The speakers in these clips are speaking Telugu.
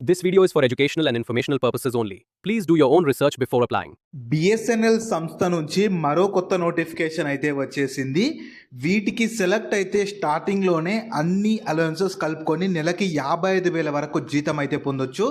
This video is for educational and informational purposes only. Please do your own research before applying. BSNL సంస్థ నుంచి మరో కొత్త నోటిఫికేషన్ అయితే వచ్చేసింది. వీటికి సెలెక్ట్ అయితే స్టార్టింగ్లోనే అన్ని అలవెన్సెస్ కలుపుకొని నెలకి 55,000 వరకు జీతం అయితే పొందొచ్చు.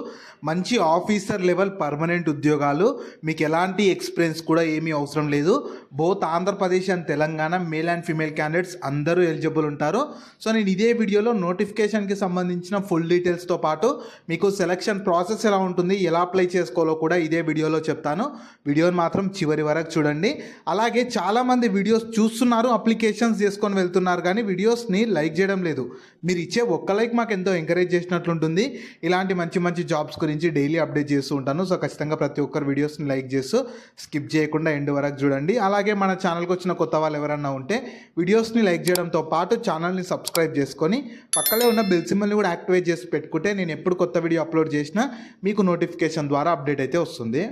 మంచి ఆఫీసర్ లెవెల్ పర్మనెంట్ ఉద్యోగాలు, మీకు ఎలాంటి ఎక్స్పీరియన్స్ కూడా ఏమీ అవసరం లేదు. Both Andhra Pradesh and Telangana male and female candidates అందరూ ఎలిజిబుల్ ఉంటారు. సో నేను ఇదే వీడియోలో నోటిఫికేషన్కి సంబంధించిన ఫుల్ డీటెయిల్స్తో పాటు మీకు సెలక్షన్ ప్రాసెస్ ఎలా ఉంటుంది, ఎలా అప్లై చేసుకోవాలో కూడా ఇదే వీడియోలో చెప్తాను. వీడియోని మాత్రం చివరి వరకు చూడండి. అలాగే చాలామంది వీడియోస్ చూస్తున్నారు, అప్లికేషన్స్ చేసుకొని వెళ్తున్నారు, కానీ వీడియోస్ని లైక్ చేయడం లేదు. మీరు ఇచ్చే ఒక్క లైక్ మాకు ఎంతో ఎంకరేజ్ చేసినట్లుంటుంది. ఇలాంటి మంచి మంచి జాబ్స్ గురించి డైలీ అప్డేట్ చేస్తూ ఉంటాను. సో ఖచ్చితంగా ప్రతి ఒక్కరు వీడియోస్ని లైక్ చేస్తూ స్కిప్ చేయకుండా ఎండ్ వరకు చూడండి. అలాగే మన ఛానల్కి వచ్చిన కొత్త వాళ్ళు ఎవరన్నా ఉంటే వీడియోస్ని లైక్ చేయడంతో పాటు ఛానల్ని సబ్స్క్రైబ్ చేసుకొని పక్కనే ఉన్న బెల్ సింబల్ని కూడా యాక్టివేట్ చేసి పెట్టుకుంటే నేను ఎప్పుడు కొత్త వీడియో అప్లోడ్ చేసినా మీకు నోటిఫికేషన్ ద్వారా అప్డేట్ అయితే వస్తుంది.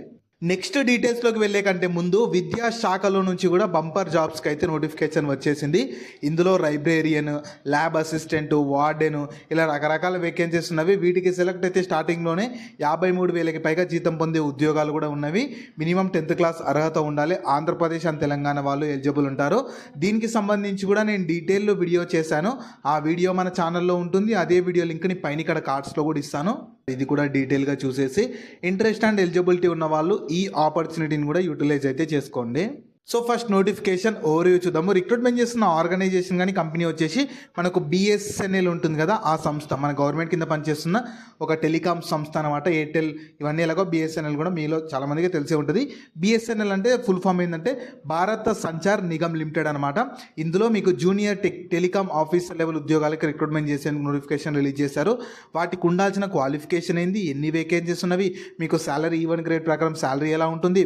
నెక్స్ట్ డీటెయిల్స్లోకి వెళ్ళే కంటే ముందు విద్యాశాఖలో నుంచి కూడా బంపర్ జాబ్స్కి అయితే నోటిఫికేషన్ వచ్చేసింది. ఇందులో లైబ్రేరియన్, ల్యాబ్ అసిస్టెంట్, వార్డెన్ ఇలా రకరకాల వేకెన్సీస్ ఉన్నవి. వీటికి సెలెక్ట్ అయితే స్టార్టింగ్లోనే 53,000కి పైగా జీతం పొందే ఉద్యోగాలు కూడా ఉన్నవి. మినిమం 10th క్లాస్ అర్హత ఉండాలి. ఆంధ్రప్రదేశ్ అండ్ తెలంగాణ వాళ్ళు ఎలిజిబుల్ ఉంటారు. దీనికి సంబంధించి కూడా నేను డీటెయిల్లో వీడియో చేశాను. ఆ వీడియో మన ఛానల్లో ఉంటుంది. అదే వీడియో లింక్ని పైన ఇక్కడ కార్డ్స్లో కూడా ఇస్తాను. ఇది కూడా డీటెయిల్గా చూసేసి ఇంట్రెస్ట్ అండ్ ఎలిజిబిలిటీ ఉన్న వాళ్ళు ఈ ఆపర్చునిటీని కూడా యూటిలైజ్ అయితే చేసుకోండి. సో ఫస్ట్ నోటిఫికేషన్ ఓవర్వ్యూ చూద్దాము. రిక్రూట్మెంట్ చేస్తున్న ఆర్గనైజేషన్ కానీ కంపెనీ వచ్చేసి మనకు బిఎస్ఎన్ఎల్ ఉంటుంది కదా, ఆ సంస్థ మన గవర్నమెంట్ కింద పనిచేస్తున్న ఒక టెలికాం సంస్థ అనమాట. ఎయిర్టెల్ ఇవన్నీ ఎలాగో బిఎస్ఎన్ఎల్ కూడా మీలో చాలామందికి తెలిసే ఉంటుంది. బిఎస్ఎన్ఎల్ అంటే ఫుల్ ఫామ్ ఏంటంటే భారత సంచార్ నిగమ్ లిమిటెడ్ అనమాట. ఇందులో మీకు జూనియర్ టెలికాం ఆఫీసర్ లెవెల్ ఉద్యోగాలకి రిక్రూట్మెంట్ చేసేందుకు నోటిఫికేషన్ రిలీజ్ చేశారు. వాటికి ఉండాల్సిన క్వాలిఫికేషన్ ఏంది, ఎన్ని వేకెన్సీస్ ఉన్నవి, మీకు శాలరీ ఈవెన్ గ్రేడ్ ప్రకారం శాలరీ ఎలా ఉంటుంది,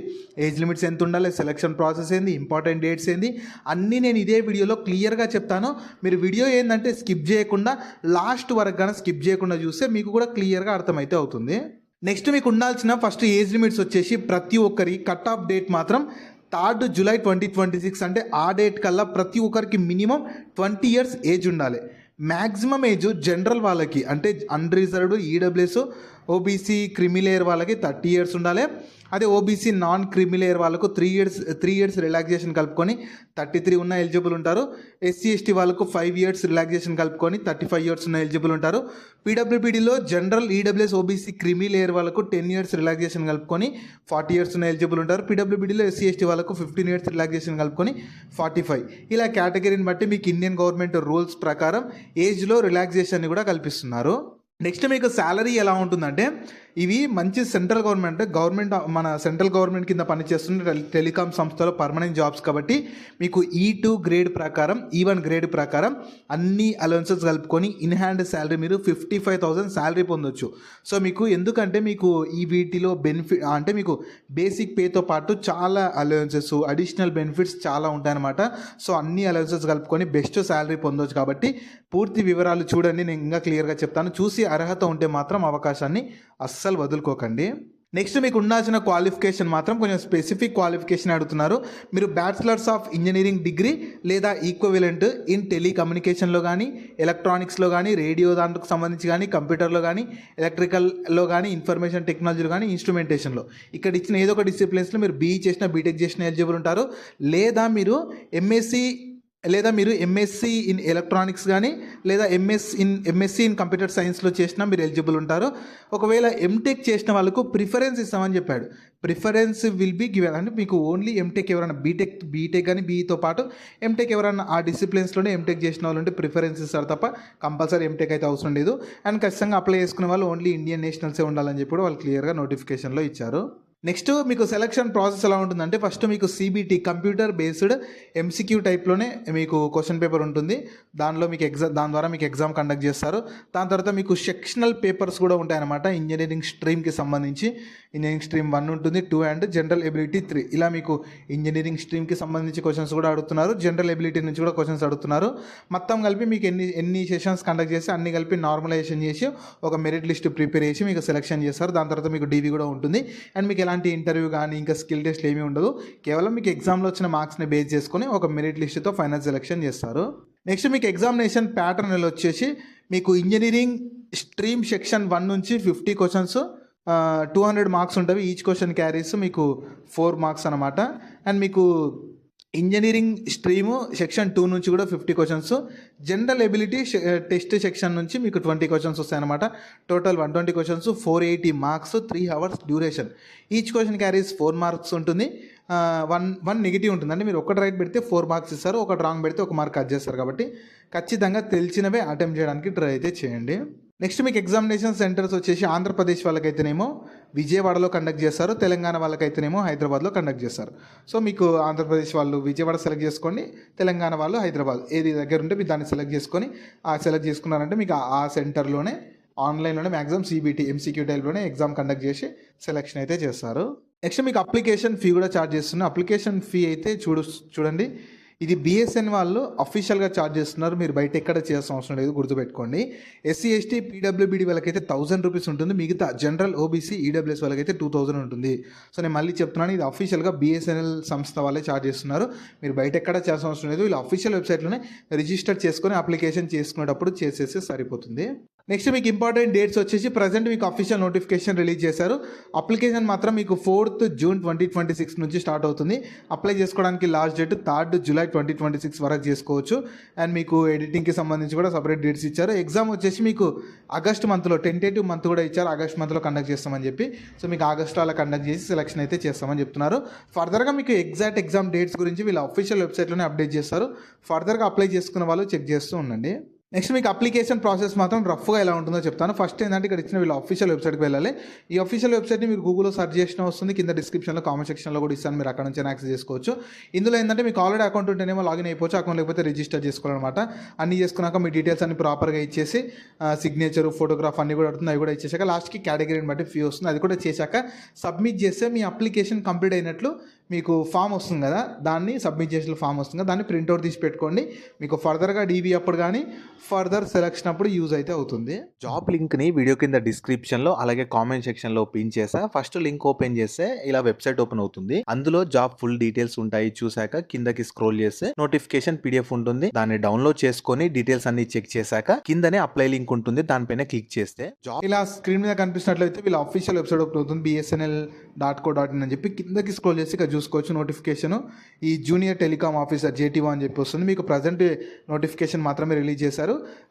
ఏజ్ లిమిట్స్ ఎంత ఉండాలి, సెలక్షన్ ప్రాసెస్ ఏంది, ఇంపార్టెంట్ డేట్స్ ఏంది, అన్నీ నేను ఇదే వీడియోలో క్లియర్గా చెప్తాను. మీరు వీడియో ఏంటంటే స్కిప్ చేయకుండా లాస్ట్ వరకు కానీ స్కిప్ చేయకుండా చూస్తే మీకు కూడా క్లియర్గా అర్థమైతే అవుతుంది. నెక్స్ట్ మీకు ఉండాల్సిన ఫస్ట్ ఏజ్ లిమిట్స్ వచ్చేసి ప్రతి ఒక్కరి కట్ ఆఫ్ డేట్ మాత్రం 3 జూలై 2026 అంటే ఆ డేట్ కల్లా ప్రతి ఒక్కరికి మినిమం 20 years ఏజ్ ఉండాలి. మ్యాక్సిమం ఏజ్ జనరల్ వాళ్ళకి అంటే అన్రిజర్వ్డ్, ఈడబ్ల్యూఎస్, ఓబీసీ, క్రిమిలేయర్ వాళ్ళకి 30 years ఉండాలి. అదే ఓబీసీ నాన్ క్రిమిలేయర్ వాళ్ళకు 3 years రిలాక్సేషన్ కలుపుకొని 33 ఉన్న ఎలిజిబుల్ ఉంటారు. ఎస్సీ ఎస్టీ వాళ్ళకు 5 years రిలాక్సేషన్ కలుపుకొని 35 years ఉన్న ఎలిజిబుల్ ఉంటారు. పీడబ్ల్యూబీడీలో జనరల్, ఈడబ్ల్యూఎస్, ఓబీసీ, క్రిమిలేయర్ వాళ్ళకు 10 years రిలాక్సేషన్ కలుపుకొని 40 years ఉన్న ఎలిజిబుల్ ఉంటారు. పీడబ్ల్యూబీడీలో ఎస్సీ ఎస్టీ వాళ్ళకు 15 years రిలాక్సేషన్ కలుపుకొని 45. ఇలా కేటగిరీని బట్టి మీకు ఇండియన్ గవర్నమెంట్ రూల్స్ ప్రకారం ఏజ్లో రిలాక్సేషన్ కూడా కల్పిస్తున్నారు. నెక్స్ట్ మీకు శాలరీ ఎలా ఉంటుందంటే ఇవి మంచి సెంట్రల్ గవర్నమెంట్ మన సెంట్రల్ గవర్నమెంట్ కింద పనిచేస్తున్న టెలికాం సంస్థలో పర్మనెంట్ జాబ్స్ కాబట్టి మీకు E2 గ్రేడ్ ప్రకారం, E1 గ్రేడ్ ప్రకారం అన్ని అలవెన్సెస్ కలుపుకొని ఇన్ హ్యాండ్ శాలరీ మీరు 55,000 శాలరీ పొందొచ్చు. సో మీకు ఎందుకంటే మీకు ఈ వీటిలో బెనిఫిట్ అంటే మీకు బేసిక్ పేతో పాటు చాలా అలవెన్సెస్, అడిషనల్ బెనిఫిట్స్ చాలా ఉంటాయన్నమాట. సో అన్ని అలవెన్సెస్ కలుపుకొని బెస్ట్ శాలరీ పొందొచ్చు. కాబట్టి పూర్తి వివరాలు చూడండి, నేను ఇంకా క్లియర్గా చెప్తాను. చూసి అర్హత ఉంటే మాత్రం అవకాశాన్ని అస్సలు వదులుకోకండి. నెక్స్ట్ మీకు ఉండాల్సిన క్వాలిఫికేషన్ మాత్రం కొంచెం స్పెసిఫిక్ క్వాలిఫికేషన్ అడుగుతున్నారు. మీరు బ్యాచిలర్స్ ఆఫ్ ఇంజనీరింగ్ డిగ్రీ లేదా ఈక్వివలెంట్ ఇన్ టెలికమ్యూనికేషన్లో కానీ, ఎలక్ట్రానిక్స్లో కానీ, రేడియో దాంట్లకు సంబంధించి కానీ, కంప్యూటర్లో కానీ, ఎలక్ట్రికల్లో కానీ, ఇన్ఫర్మేషన్ టెక్నాలజీలో కానీ, ఇన్స్ట్రుమెంటేషన్లో ఇక్కడ ఇచ్చిన ఏదో ఒక డిసిప్లిన్స్లో మీరు బీఈ చేసిన, బీటెక్ చేసిన ఎలిజిబుల్ ఉంటారు. లేదా మీరు ఎంఎస్సి ఇన్ ఎలక్ట్రానిక్స్ కానీ లేదా ఎంఎస్సి ఇన్ కంప్యూటర్ సైన్స్లో చేసినా మీరు ఎలిజిబుల్ ఉంటారు. ఒకవేళ ఎంటెక్ చేసిన వాళ్ళకు ప్రిఫరెన్స్ ఇస్తామని చెప్పాడు. ప్రిఫరెన్స్ విల్ బీ గివెన్ అంటే మీకు ఓన్లీ ఎంటెక్ ఎవరైనా బీటెక్ కానీ బీఈతో పాటు ఎంటెక్ ఎవరైనా ఆ డిసిప్లిన్స్లోనే ఎంటెక్ చేసిన వాళ్ళు ఉంటే ప్రిఫరెన్స్ ఇస్తారు తప్ప కంపల్సరీ ఎంటెక్ అయితే అవసరం లేదు. అండ్ ఖచ్చితంగా అప్లై చేసుకునే వాళ్ళు ఓన్లీ ఇండియన్ నేషనల్సే ఉండాలని చెప్పి వాళ్ళు క్లియర్గా నోటిఫికేషన్లో ఇచ్చారు. నెక్స్ట్ మీకు సెలక్షన్ ప్రాసెస్ ఎలా ఉంటుందంటే ఫస్ట్ మీకు సిబిటి కంప్యూటర్ బేస్డ్ ఎంసీక్యూ టైప్లోనే మీకు క్వశ్చన్ పేపర్ ఉంటుంది. దాని ద్వారా మీకు ఎగ్జామ్ కండక్ట్ చేస్తారు. దాని తర్వాత మీకు సెక్షనల్ పేపర్స్ కూడా ఉంటాయన్నమాట. ఇంజనీరింగ్ స్ట్రీమ్కి సంబంధించి ఇంజనీరింగ్ స్ట్రీమ్ 1 ఉంటుంది, 2 అండ్ జనరల్ ఎబిలిటీ 3. ఇలా మీకు ఇంజనీరింగ్ స్ట్రీమ్కి సంబంధించి క్వశ్చన్స్ కూడా అడుగుతున్నారు, జనరల్ ఎబిలిటీ నుంచి కూడా క్వశ్చన్స్ అడుగుతున్నారు. మొత్తం కలిపి మీకు ఎన్ని సెషన్స్ కండక్ట్ చేసి అన్ని కలిపి నార్మలైజేషన్ చేసి ఒక మెరిట్ లిస్ట్ ప్రిపేర్ చేసి మీకు సెలెక్షన్ చేస్తారు. దాని తర్వాత మీకు డీవీ కూడా ఉంటుంది. అండ్ మీకు ఎలాంటి ఇంటర్వ్యూ కానీ ఇంకా స్కిల్ టెస్ట్ ఏమీ ఉండదు. కేవలం మీకు ఎగ్జామ్లో వచ్చిన మార్క్స్ని బేస్ చేసుకొని ఒక మెరిట్ లిస్ట్తో ఫైనల్ సెలెక్షన్ చేస్తారు. నెక్స్ట్ మీకు ఎగ్జామినేషన్ ప్యాటర్న్ వచ్చేసి మీకు ఇంజనీరింగ్ స్ట్రీమ్ సెక్షన్ 1 నుంచి 50 క్వశ్చన్స్ 200 మార్క్స్ ఉంటాయి. ఈచ్ క్వశ్చన్ క్యారీస్ మీకు 4 మార్క్స్ అనమాట. అండ్ మీకు ఇంజనీరింగ్ స్ట్రీము సెక్షన్ 2 నుంచి కూడా 50 questions, general ability test section నుంచి మీకు 20 క్వశ్చన్స్ వస్తాయన్నమాట. Total 120 questions, 480 marks, 3 hours duration. Each question carries 4 marks ఉంటుంది. వన్ నెగిటివ్ ఉంటుందండి. మీరు ఒకటి రైట్ పెడితే 4 మార్క్స్ ఇస్తారు, ఒకటి రాంగ్ పెడితే 1 మార్క్ కట్ చేస్తారు. కాబట్టి ఖచ్చితంగా తెలిసినవే అటెంప్ట్ చేయడానికి ట్రై అయితే చేయండి. నెక్స్ట్ మీకు ఎగ్జామినేషన్ సెంటర్స్ వచ్చేసి ఆంధ్రప్రదేశ్ వాళ్ళకైతేనేమో విజయవాడలో కండక్ట్ చేస్తారు, తెలంగాణ వాళ్ళకైతేనేమో హైదరాబాద్లో కండక్ట్ చేస్తారు. సో మీకు ఆంధ్రప్రదేశ్ వాళ్ళు విజయవాడ సెలెక్ట్ చేసుకోండి, తెలంగాణ వాళ్ళు హైదరాబాద్, ఏది దగ్గర ఉంటే మీరు దాన్ని సెలెక్ట్ చేసుకొని సెలెక్ట్ చేసుకున్నారంటే మీకు ఆ సెంటర్లోనే ఆన్లైన్లోనే మ్యాక్సిమం సిబిటి ఎంసీక్యూ టైప్లోనే ఎగ్జామ్ కండక్ట్ చేసి సెలెక్షన్ అయితే చేస్తారు. నెక్స్ట్ మీకు అప్లికేషన్ ఫీ కూడా ఛార్జ్ చేస్తున్నారు. అప్లికేషన్ ఫీ అయితే చూడండి, ఇది బిఎస్ఎన్ వాళ్ళు అఫీషియల్గా ఛార్జ్ చేస్తున్నారు. మీరు బయట ఎక్కడ చేయాల్సిన అవసరం లేదు, గుర్తుపెట్టుకోండి. ఎస్సీ ఎస్టీ పీడబ్ల్యూబీడీ వాళ్ళకైతే 1000 రూపీస్ ఉంటుంది. మిగతా జనరల్ ఓబీసీ ఈడబ్ల్యూఎస్ వాళ్ళకైతే 2000 ఉంటుంది. సో నేను మళ్ళీ చెప్తున్నాను, ఇది అఫీషియల్గా బిఎస్ఎన్ఎల్ సంస్థ వాళ్ళే ఛార్జ్ చేస్తున్నారు. మీరు బయట ఎక్కడ చేయాల్సిన అవసరం లేదు. వీళ్ళు అఫీషియల్ వెబ్సైట్లోనే రిజిస్టర్ చేసుకొని అప్లికేషన్ చేసుకునేటప్పుడు చేసేస్తే సరిపోతుంది. నెక్స్ట్ మీకు ఇంపార్టెంట్ డేట్స్ వచ్చేసి ప్రజెంట్ మీకు అఫీషియల్ నోటిఫికేషన్ రిలీజ్ చేశారు. అప్లికేషన్ మాత్రం మీకు 4th జూన్ 2026 నుంచి స్టార్ట్ అవుతుంది. అప్లై చేసుకోవడానికి లాస్ట్ డేట్ 3rd జూలై 2026 వరకు చేసుకోవచ్చు. అండ్ మీకు ఎడిటింగ్కి సంబంధించి కూడా సపరేట్ డేట్స్ ఇచ్చారు. ఎగ్జామ్ వచ్చేసి మీకు ఆగస్ట్ మంత్లో టెంటేటివ్ మంత్ కూడా ఇచ్చారు, ఆగస్ట్ మంత్లో కండక్ట్ చేస్తామని చెప్పి. సో మీకు ఆగస్ట్లో అలా కండక్ట్ చేసి సెలక్షన్ అయితే చేస్తామని చెప్తున్నారు. ఫర్దర్గా మీకు ఎగ్జాక్ట్ ఎగ్జామ్ డేట్స్ గురించి వీళ్ళు అఫీషియల్ వెబ్సైట్లోనే అప్డేట్ చేస్తారు. ఫర్దర్గా అప్లై చేసుకున్న వాళ్ళు చెక్ చేస్తూ ఉండండి. నెక్స్ట్ మీకు అప్లికేషన్ ప్రాసెస్ మాత్రం రఫ్గా ఎలా ఉంటుందో చెప్తాను. ఫస్ట్ ఏంటంటే ఇక్కడ ఇచ్చిన వీళ్ళ అఫీషియల్ వెబ్సైట్కి వెళ్ళాలి. ఈ అఫీషియల్ వెబ్సైట్ని మీరు గూగుల్లో సెర్చ్ చేసిన వస్తుంది, కింద డిస్క్రిప్షన్లో కామెంట్ సెక్షన్లో కూడా ఇస్తాను, మీరు అక్కడ నుంచి యాక్సెస్ చేసుకోవచ్చు. ఇందులో ఏంటంటే మీకు ఆల్రెడీ అకౌంట్ ఉంటేనేమో లాగిన్ అయిపోవచ్చు, అకౌంట్ లేకపోతే రిజిస్టర్ చేసుకోవాలన్నమాట. అన్నీ చేసుకున్నాక మీ డీటెయిల్స్ అన్ని ప్రాపర్గా ఇచ్చేసి సిగ్నేచర్, ఫోటోగ్రాఫ్ అన్నీ కూడా ఉంటుంది. అవి కూడా ఇచ్చేసాక లాస్ట్కి కేటగిరీని బట్టి ఫీ వస్తుంది. అది కూడా చేశాక సబ్మిట్ చేస్తే మీ అప్లికేషన్ కంప్లీట్ అయినట్లు మీకు ఫామ్ వస్తుంది కదా, దాన్ని సబ్మిట్ చేసిన ఫామ్ వస్తుంది కదా, దాన్ని ప్రింట్అవుట్ తీసి పెట్టుకోండి. మీకు ఫర్దర్గా డీబీ అప్పుడు కానీ ఫర్దర్ సెలక్షన్ అప్పుడు యూజ్ అయితే అవుతుంది. జాబ్ లింక్ని వీడియో కింద డిస్క్రిప్షన్లో అలాగే కామెంట్ సెక్షన్లో పిన్ చేసా. ఫస్ట్ లింక్ ఓపెన్ చేస్తే ఇలా వెబ్సైట్ ఓపెన్ అవుతుంది. అందులో జాబ్ ఫుల్ డీటెయిల్స్ ఉంటాయి. చూసాక కిందకి స్క్రోల్ చేస్తే నోటిఫికేషన్ పీడిఎఫ్ ఉంటుంది. దాన్ని డౌన్లోడ్ చేసుకొని డీటెయిల్స్ అన్ని చెక్ చేశాక కిందనే అప్లై లింక్ ఉంటుంది, దానిపైన క్లిక్ చేస్తే జాబ్ ఇలా స్క్రీన్ మీద కనిపిస్తున్నట్లయితే వీళ్ళ అఫీషియల్ వెబ్సైట్ ఓపెన్ అవుతుంది, BSNL.co.in అని చెప్పి. కిందకి స్క్రోల్ చేసి ఇక్కడ చూసుకోవచ్చు నోటిఫికేషన్. ఈ జూనియర్ టెలికామ్ ఆఫీసర్ JT1 అని చెప్పి వస్తుంది. మీకు ప్రజెంట్ నోటిఫికేషన్ మాత్రమే రిలీజ్ చేశారు.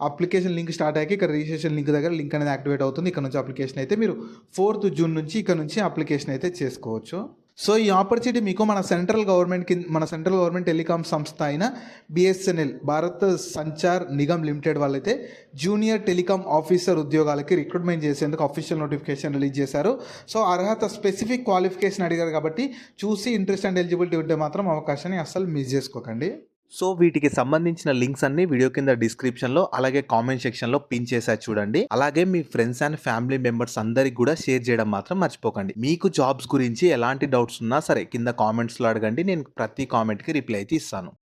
అప్లికేషన్ లింక్ స్టార్ట్ అయ్యాక ఇక్కడ రిజిస్ట్రేషన్ లింక్ దగ్గర లింక్ అనేది యాక్టివేట్ అవుతుంది. ఇక్కడ నుంచి అప్లికేషన్ అయితే మీరు 4th జూన్ నుంచి ఇక్కడ నుంచి అప్లికేషన్ అయితే చేసుకోవచ్చు. సో ఈ ఆపర్చునిటీ మీకు మన సెంట్రల్ గవర్నమెంట్ టెలికాం సంస్థ అయిన BSNL భారత్ సంచార్ నిగమ్ లిమిటెడ్ వాళ్ళైతే జూనియర్ టెలికాం ఆఫీసర్ ఉద్యోగాలకి రిక్రూట్మెంట్ చేసేందుకు అఫీషియల్ నోటిఫికేషన్ రిలీజ్ చేశారు. సో అర్హత స్పెసిఫిక్ క్వాలిఫికేషన్ అడిగారు కాబట్టి చూసి ఇంట్రెస్ట్ అండ్ ఎలిజిబిలిటీ ఉంటే మాత్రం అవకాశాన్ని అస్సలు మిస్ చేసుకోకండి. సో వీటికి సంబంధించిన లింక్స్ అన్ని వీడియో కింద డిస్క్రిప్షన్లో అలాగే కామెంట్ సెక్షన్లో పిన్ చేసా చూడండి. అలాగే మీ ఫ్రెండ్స్ అండ్ ఫ్యామిలీ మెంబర్స్ అందరికి కూడా షేర్ చేయడం మాత్రం మర్చిపోకండి. మీకు జాబ్స్ గురించి ఎలాంటి డౌట్స్ ఉన్నా సరే కింద కామెంట్స్లో అడగండి, నేను ప్రతి కామెంట్కి రిప్లై అయితే ఇస్తాను.